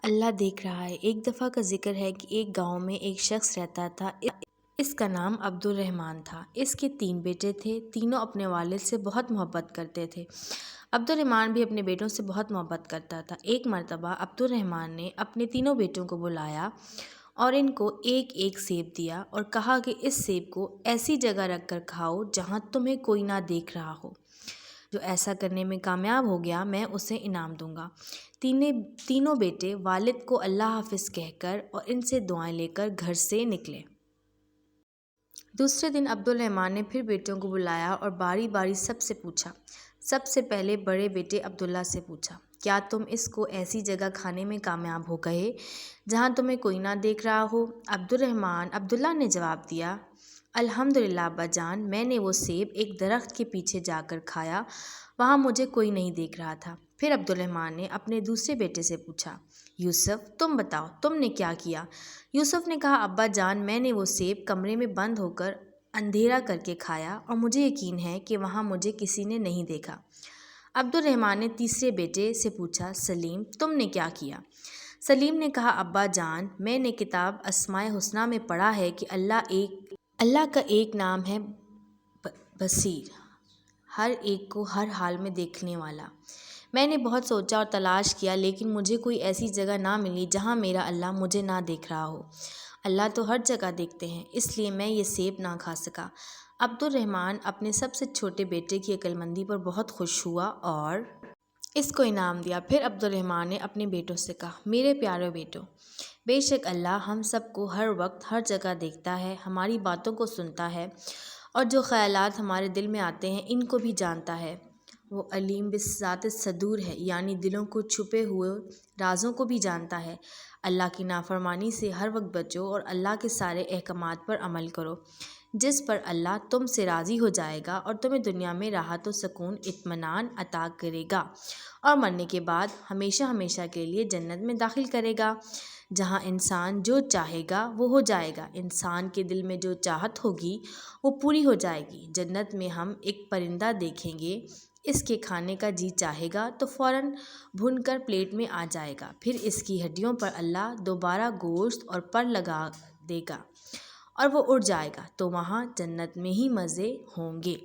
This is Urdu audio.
اللہ دیکھ رہا ہے۔ ایک دفعہ کا ذکر ہے کہ ایک گاؤں میں ایک شخص رہتا تھا۔ اس کا نام عبد الرحمن تھا۔ اس کے 3 بیٹے تھے۔ تینوں اپنے والد سے بہت محبت کرتے تھے۔ عبد الرحمن بھی اپنے بیٹوں سے بہت محبت کرتا تھا۔ ایک مرتبہ عبد الرحمن نے اپنے تینوں بیٹوں کو بلایا اور ان کو ایک ایک سیب دیا اور کہا کہ اس سیب کو ایسی جگہ رکھ کر کھاؤ جہاں تمہیں کوئی نہ دیکھ رہا ہو۔ جو ایسا کرنے میں کامیاب ہو گیا میں اسے انعام دوں گا۔ تینوں بیٹے والد کو اللہ حافظ کہہ کر اور ان سے دعائیں لے کر گھر سے نکلے۔ دوسرے دن عبد الرحمن نے پھر بیٹوں کو بلایا اور باری باری سب سے پوچھا۔ سب سے پہلے بڑے بیٹے عبداللہ سے پوچھا، کیا تم اس کو ایسی جگہ کھانے میں کامیاب ہو گئے جہاں تمہیں کوئی نہ دیکھ رہا ہو؟ عبداللہ نے جواب دیا، الحمدللہ ابا جان، میں نے وہ سیب ایک درخت کے پیچھے جا کر کھایا، وہاں مجھے کوئی نہیں دیکھ رہا تھا۔ پھر عبد الرحمن نے اپنے دوسرے بیٹے سے پوچھا، یوسف تم بتاؤ تم نے کیا کیا؟ یوسف نے کہا، ابا جان، میں نے وہ سیب کمرے میں بند ہو کر اندھیرا کر کے کھایا اور مجھے یقین ہے کہ وہاں مجھے کسی نے نہیں دیکھا۔ عبد الرحمن نے تیسرے بیٹے سے پوچھا، سلیم تم نے کیا کیا؟ سلیم نے کہا، ابا جان، میں نے کتاب اسماء الحسنی میں پڑھا ہے کہ اللہ کا ایک نام ہے بصیر، ہر ایک کو ہر حال میں دیکھنے والا۔ میں نے بہت سوچا اور تلاش کیا لیکن مجھے کوئی ایسی جگہ نہ ملی جہاں میرا اللہ مجھے نہ دیکھ رہا ہو۔ اللہ تو ہر جگہ دیکھتے ہیں، اس لیے میں یہ سیب نہ کھا سکا۔ عبد الرحمن اپنے سب سے چھوٹے بیٹے کی عقل مندی پر بہت خوش ہوا اور اس کو انعام دیا۔ پھر عبد الرحمن نے اپنے بیٹوں سے کہا، میرے پیارے بیٹوں، بے شک اللہ ہم سب کو ہر وقت ہر جگہ دیکھتا ہے، ہماری باتوں کو سنتا ہے اور جو خیالات ہمارے دل میں آتے ہیں ان کو بھی جانتا ہے۔ وہ علیم بذات الصدور ہے، یعنی دلوں کو چھپے ہوئے رازوں کو بھی جانتا ہے۔ اللہ کی نافرمانی سے ہر وقت بچو اور اللہ کے سارے احکامات پر عمل کرو، جس پر اللہ تم سے راضی ہو جائے گا اور تمہیں دنیا میں راحت و سکون اطمینان عطا کرے گا اور مرنے کے بعد ہمیشہ ہمیشہ کے لیے جنت میں داخل کرے گا، جہاں انسان جو چاہے گا وہ ہو جائے گا۔ انسان کے دل میں جو چاہت ہوگی وہ پوری ہو جائے گی۔ جنت میں ہم ایک پرندہ دیکھیں گے، اس کے کھانے کا جی چاہے گا تو فوراً بھون کر پلیٹ میں آ جائے گا، پھر اس کی ہڈیوں پر اللہ دوبارہ گوشت اور پر لگا دے گا اور وہ اڑ جائے گا، تو وہاں جنت میں ہی مزے ہوں گے۔